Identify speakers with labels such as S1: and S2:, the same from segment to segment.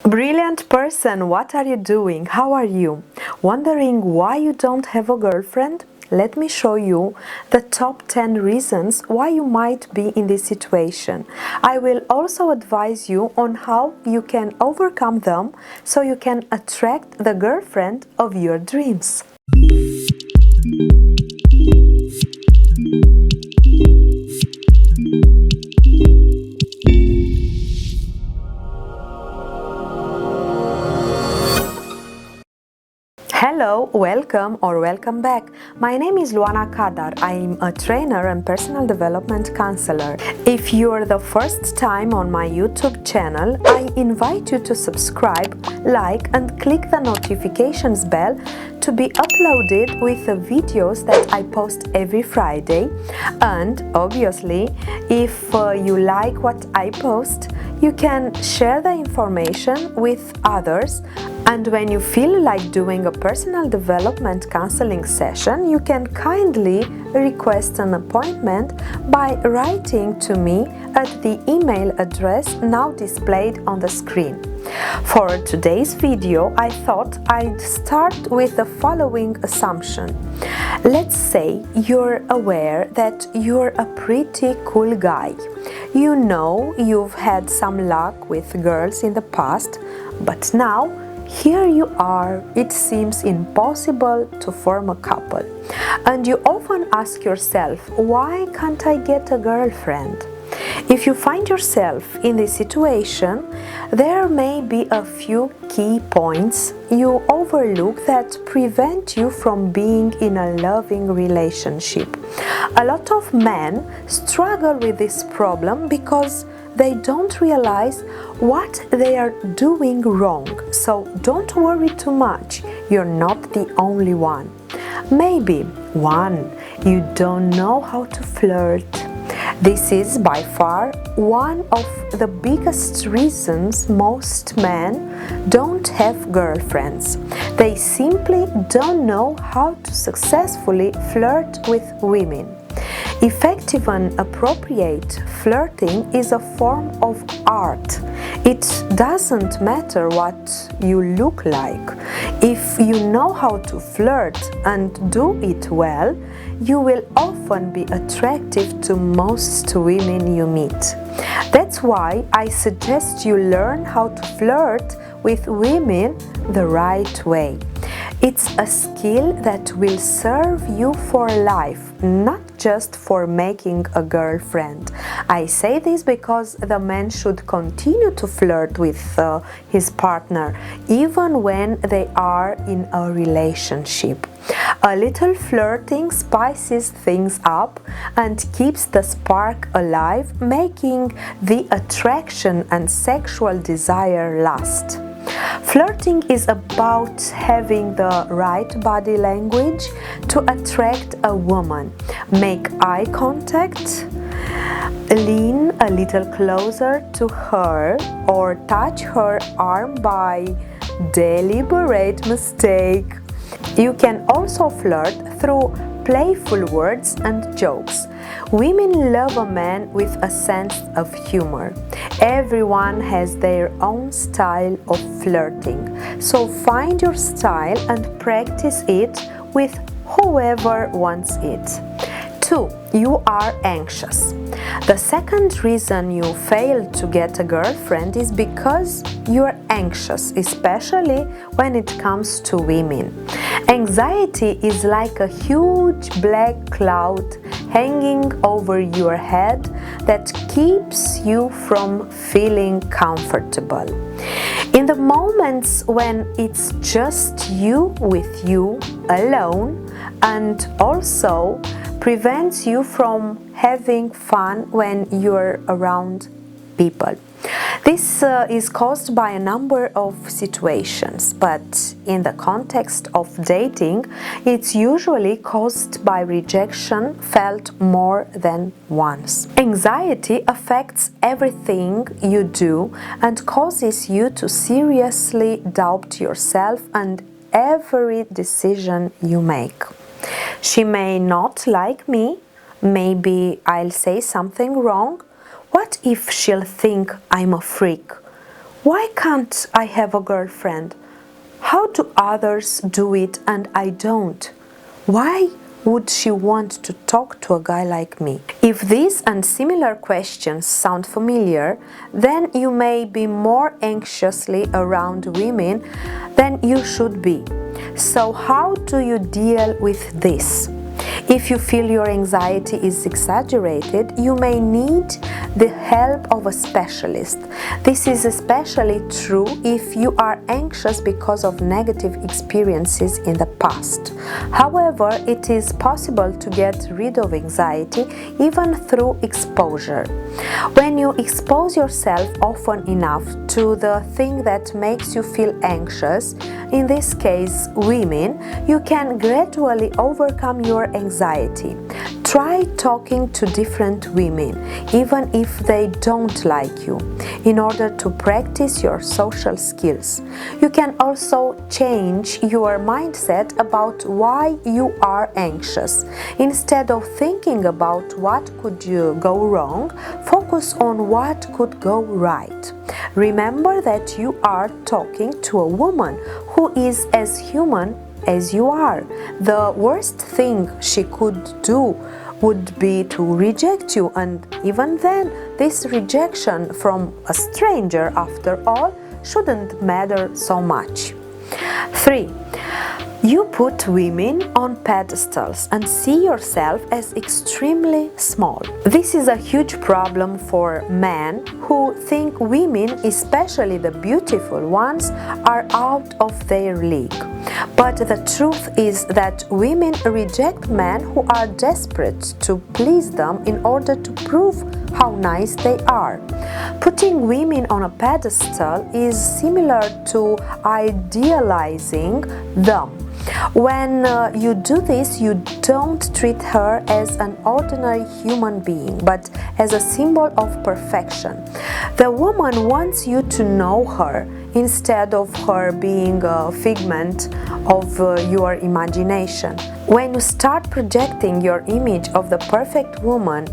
S1: Brilliant person, what are you doing? How are you? Wondering why you don't have a girlfriend? Let me show you the top 10 reasons why you might be in this situation. I will also advise you on how you can overcome them so you can attract the girlfriend of your dreams. Hello, welcome or welcome back. My name is Luana Kadar. I'm a trainer and personal development counselor. If you're the first time on my YouTube channel, I invite you to subscribe, like and click the notifications bell to be uploaded with the videos that I post every Friday. And obviously, if you like what I post, you can share the information with others. And when you feel like doing a personal development counseling session, you can kindly request an appointment by writing to me at the email address now displayed on the screen. For today's video, I thought I'd start with the following assumption. Let's say you're aware that you're a pretty cool guy. You know you've had some luck with girls in the past, but now here you are, it seems impossible to form a couple. And you often ask yourself, why can't I get a girlfriend? If you find yourself in this situation, there may be a few key points you overlook that prevent you from being in a loving relationship. A lot of men struggle with this problem because they don't realize what they are doing wrong. So don't worry too much, you're not the only one. Maybe 1. You don't know how to flirt. This is by far one of the biggest reasons most men don't have girlfriends. They simply don't know how to successfully flirt with women. Effective and appropriate flirting is a form of art. It doesn't matter what you look like. If you know how to flirt and do it well, you will often be attractive to most women you meet. That's why I suggest you learn how to flirt with women the right way. It's a skill that will serve you for life, not just for making a girlfriend. I say this because the man should continue to flirt with his partner even when they are in a relationship. A little flirting spices things up and keeps the spark alive, making the attraction and sexual desire last. Flirting is about having the right body language to attract a woman. Make eye contact, lean a little closer to her, or touch her arm by deliberate mistake. You can also flirt through playful words and jokes. Women love a man with a sense of humor. Everyone has their own style of flirting, so find your style and practice it with whoever wants it. 2. You are anxious. The second reason you fail to get a girlfriend is because you're anxious, especially when it comes to women. Anxiety is like a huge black cloud hanging over your head that keeps you from feeling comfortable. In the moments when it's just you with you alone, and also prevents you from having fun when you're around people. This is caused by a number of situations, but in the context of dating, it's usually caused by rejection felt more than once. Anxiety affects everything you do and causes you to seriously doubt yourself and every decision you make. She may not like me, maybe I'll say something wrong. What if she'll think I'm a freak? Why can't I have a girlfriend? How do others do it and I don't? Why would she want to talk to a guy like me? If these and similar questions sound familiar, then you may be more anxiously around women than you should be. So how do you deal with this? If you feel your anxiety is exaggerated, you may need the help of a specialist. This is especially true if you are anxious because of negative experiences in the past. However, it is possible to get rid of anxiety even through exposure. When you expose yourself often enough to the thing that makes you feel anxious, in this case women, you can gradually overcome your anxiety. Try talking to different women, even if they don't like you, in order to practice your social skills. You can also change your mindset about why you are anxious. Instead of thinking about what could go wrong, focus on what could go right. Remember that you are talking to a woman who is as human as you are. The worst thing she could do would be to reject you, and even then, this rejection from a stranger, after all, shouldn't matter so much. 3. You put women on pedestals and see yourself as extremely small. This is a huge problem for men who think women, especially the beautiful ones, are out of their league. But the truth is that women reject men who are desperate to please them in order to prove how nice they are. Putting women on a pedestal is similar to idealizing them. When you do this, you don't treat her as an ordinary human being, but as a symbol of perfection. The woman wants you to know her instead of her being a figment of your imagination. When you start projecting your image of the perfect woman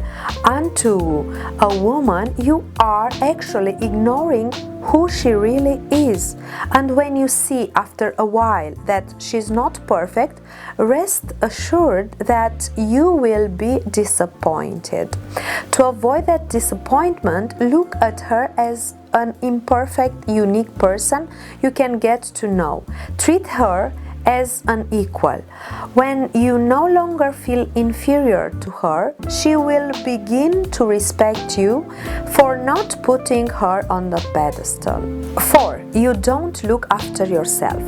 S1: onto a woman, you are actually ignoring who she really is. And when you see after a while that she's not perfect, rest assured that you will be disappointed. To avoid that disappointment, look at her as an imperfect, unique person you can get to know. Treat her as an equal. When you no longer feel inferior to her, she will begin to respect you for not putting her on the pedestal. 4. You don't look after yourself.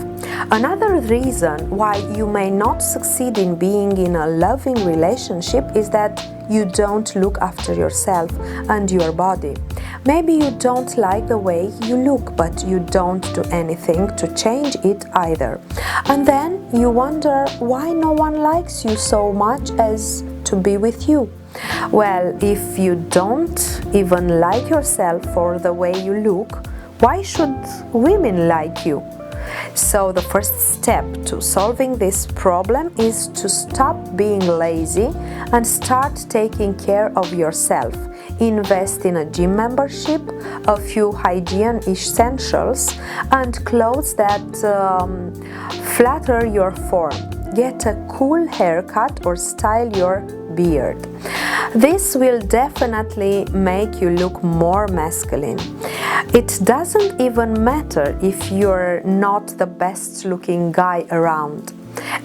S1: Another reason why you may not succeed in being in a loving relationship is that you don't look after yourself and your body. Maybe you don't like the way you look, but you don't do anything to change it either. And then you wonder why no one likes you so much as to be with you. Well, if you don't even like yourself for the way you look, why should women like you? So the first step to solving this problem is to stop being lazy and start taking care of yourself. Invest in a gym membership, a few hygiene essentials, and clothes that flatter your form. Get a cool haircut or style your beard. This will definitely make you look more masculine. It doesn't even matter if you're not the best looking guy around.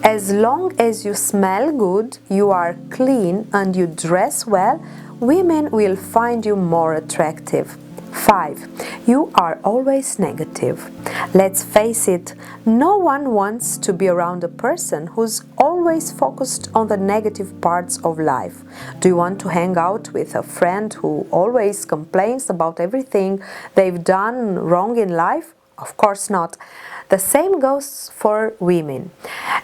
S1: As long as you smell good, you are clean, and you dress well, women will find you more attractive. 5. You are always negative. Let's face it, no one wants to be around a person who's always focused on the negative parts of life. Do you want to hang out with a friend who always complains about everything they've done wrong in life? Of course not. The same goes for women.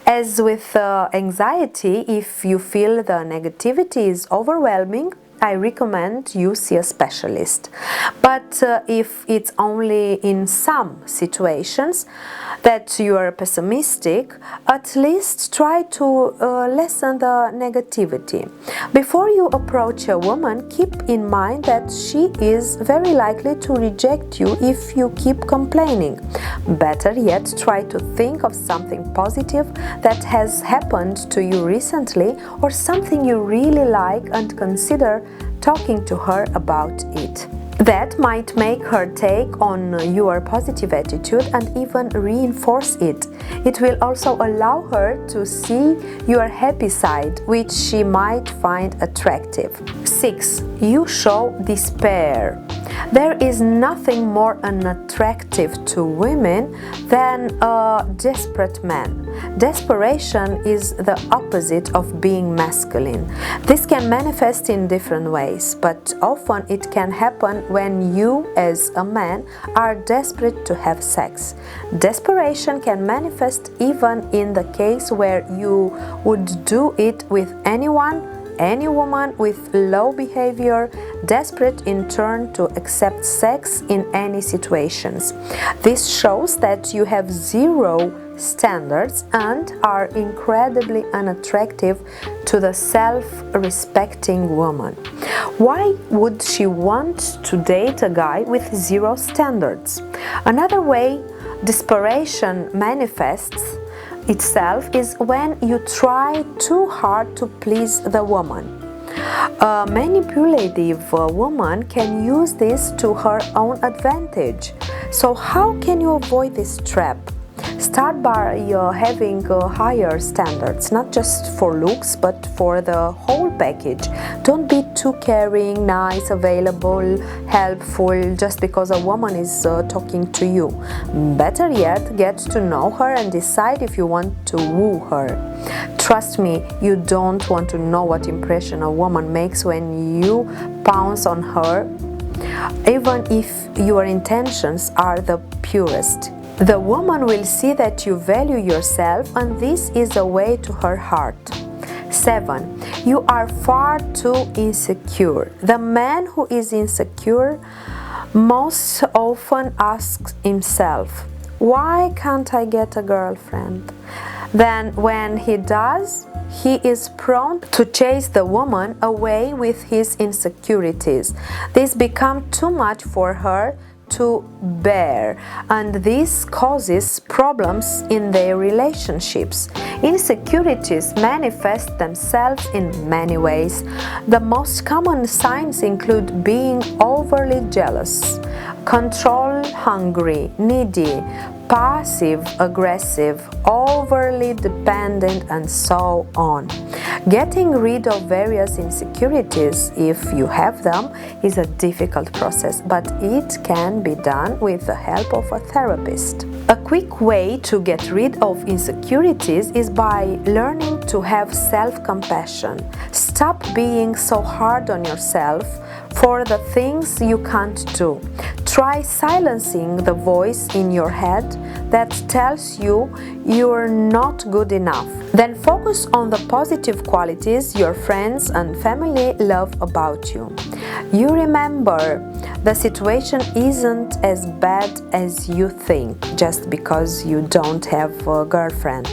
S1: As with anxiety, if you feel the negativity is overwhelming, I recommend you see a specialist. But if it's only in some situations that you are pessimistic, at least try to lessen the negativity. Before you approach a woman, keep in mind that she is very likely to reject you if you keep complaining. Better yet, try to think of something positive that has happened to you recently or something you really like and consider talking to her about it. That might make her take on your positive attitude and even reinforce it. It will also allow her to see your happy side, which she might find attractive. 6. You show despair. There is nothing more unattractive to women than a desperate man. Desperation is the opposite of being masculine. This can manifest in different ways, but often it can happen when you, as a man, are desperate to have sex. Desperation can manifest even in the case where you would do it with anyone, any woman with low behavior, desperate in turn to accept sex in any situations. This shows that you have zero standards and are incredibly unattractive to the self-respecting woman. Why would she want to date a guy with zero standards? Another way desperation manifests itself is when you try too hard to please the woman. A manipulative woman can use this to her own advantage. So how can you avoid this trap? Start by having higher standards, not just for looks, but for the whole package. Don't be too caring, nice, available, helpful just because a woman is talking to you. Better yet, get to know her and decide if you want to woo her. Trust me, you don't want to know what impression a woman makes when you pounce on her, even if your intentions are the purest. The woman will see that you value yourself, and this is a way to her heart. 7. You are far too insecure. The man who is insecure most often asks himself, "Why can't I get a girlfriend?" Then when he does, he is prone to chase the woman away with his insecurities. This becomes too much for her to bear, and this causes problems in their relationships. Insecurities manifest themselves in many ways. The most common signs include being overly jealous, control hungry, needy, passive aggressive, overly dependent, and so on. Getting rid of various insecurities, if you have them, is a difficult process, but it can be done with the help of a therapist. A quick way to get rid of insecurities is by learning to have self-compassion. Stop being so hard on yourself for the things you can't do. Try silencing the voice in your head that tells you you're not good enough. Then focus on the positive qualities your friends and family love about you. You remember, the situation isn't as bad as you think just because you don't have a girlfriend.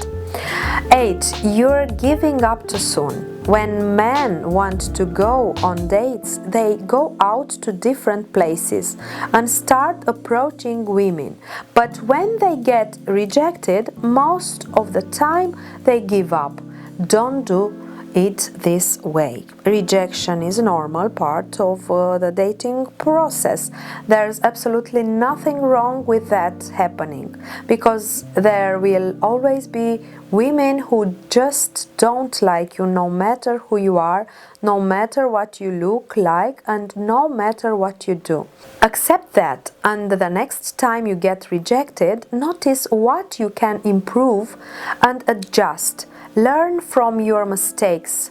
S1: 8. You're giving up too soon. When men want to go on dates, they go out to different places and start approaching women. But when they get rejected, most of the time they give up. Don't do it this way. Rejection is a normal part of the dating process. There's absolutely nothing wrong with that happening, because there will always be women who just don't like you, no matter who you are, no matter what you look like, and no matter what you do. Accept that, and the next time you get rejected, notice what you can improve and adjust. Learn from your mistakes,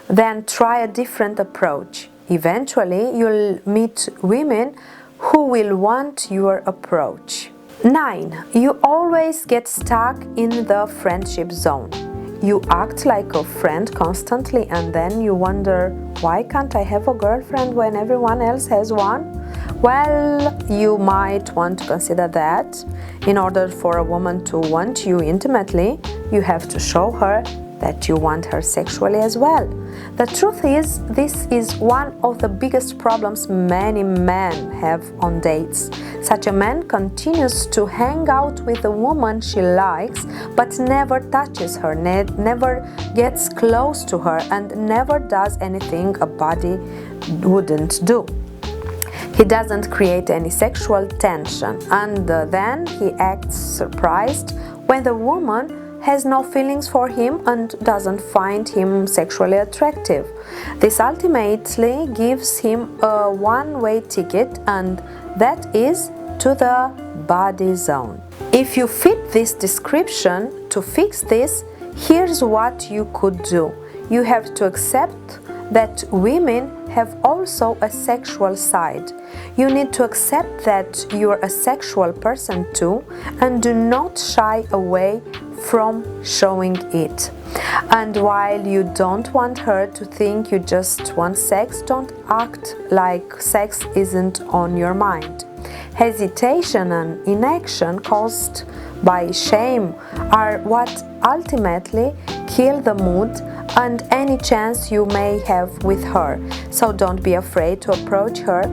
S1: then try a different approach. Eventually, you'll meet women who will want your approach. 9. You always get stuck in the friendship zone. you act like a friend constantly and then you wonder, why can't I have a girlfriend when everyone else has one? Well, you might want to consider that. In order for a woman to want you intimately, you have to show her that you want her sexually as well. The truth is, this is one of the biggest problems many men have on dates. Such a man continues to hang out with a woman she likes, but never touches her, never gets close to her, and never does anything a body wouldn't do. He doesn't create any sexual tension, and then he acts surprised when the woman has no feelings for him and doesn't find him sexually attractive. This ultimately gives him a one-way ticket, and that is to the body zone. If you fit this description, to fix this, here's what you could do. You have to accept that women have also a sexual side. You need to accept that you're a sexual person too, and do not shy away from showing it. And while you don't want her to think you just want sex, don't act like sex isn't on your mind. Hesitation and inaction caused by shame are what ultimately kill the mood and any chance you may have with her. So don't be afraid to approach her,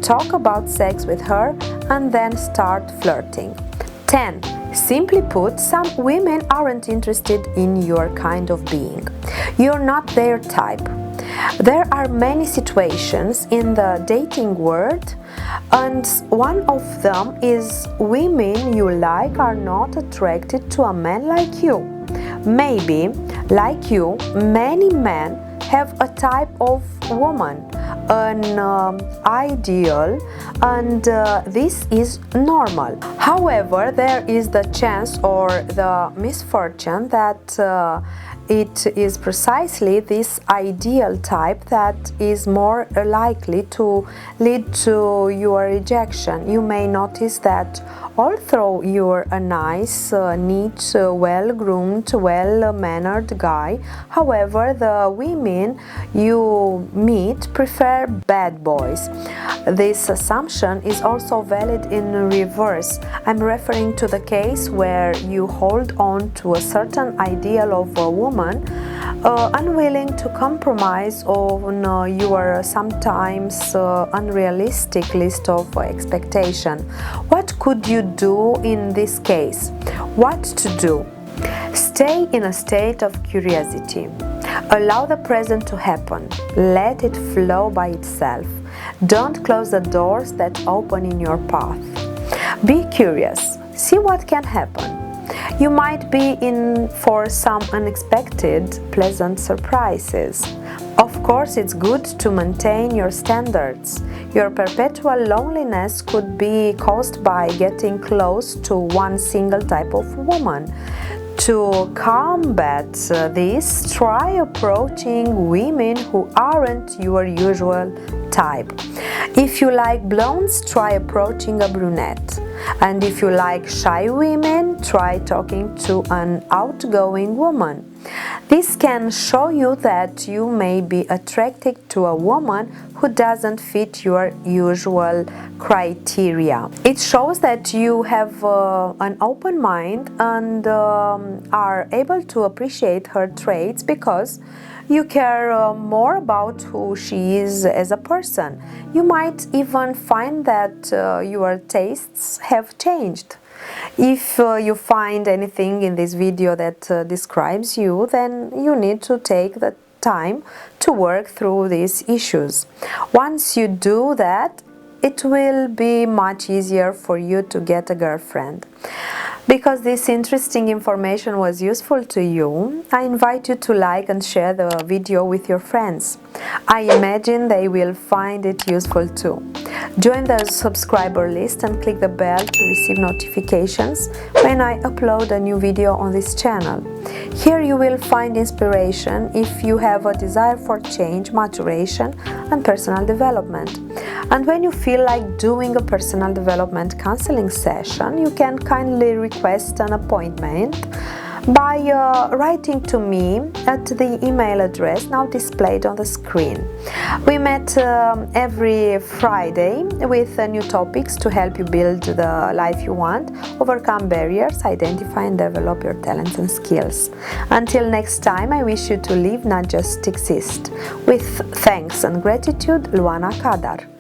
S1: talk about sex with her, and then start flirting. 10. Simply put, some women aren't interested in your kind of being. You're not their type. There are many situations in the dating world, and one of them is women you like are not attracted to a man like you. Maybe, like you, many men have a type of woman, an ideal, and this is normal. However, there is the chance or the misfortune that it is precisely this ideal type that is more likely to lead to your rejection. You may notice that although you're a nice, neat, well-groomed, well-mannered guy, however, the women you meet prefer bad boys. This assumption is also valid in reverse. I'm referring to the case where you hold on to a certain ideal of a woman, unwilling to compromise on your sometimes unrealistic list of expectations. What could you do in this case? What to do? Stay in a state of curiosity. Allow the present to happen. Let it flow by itself. Don't close the doors that open in your path. Be curious. See what can happen. You might be in for some unexpected, pleasant surprises. Of course, it's good to maintain your standards. Your perpetual loneliness could be caused by getting close to one single type of woman. To combat this, try approaching women who aren't your usual type. If you like blondes, try approaching a brunette. And if you like shy women, try talking to an outgoing woman. This can show you that you may be attracted to a woman who doesn't fit your usual criteria. It shows that you have an open mind and are able to appreciate her traits because you care more about who she is as a person. You might even find that your tastes have changed. If you find anything in this video that describes you, then you need to take the time to work through these issues. Once you do that, it will be much easier for you to get a girlfriend. Because this interesting information was useful to you, I invite you to like and share the video with your friends. I imagine they will find it useful too. Join the subscriber list and click the bell to receive notifications when I upload a new video on this channel. Here you will find inspiration if you have a desire for change, maturation, and personal development. And when you feel like doing a personal development counseling session, you can kindly request an appointment by writing to me at the email address now displayed on the screen. We met every Friday with new topics to help you build the life you want, overcome barriers, identify and develop your talents and skills. Until next time, I wish you to live, not just exist. With thanks and gratitude, Luana Kadar.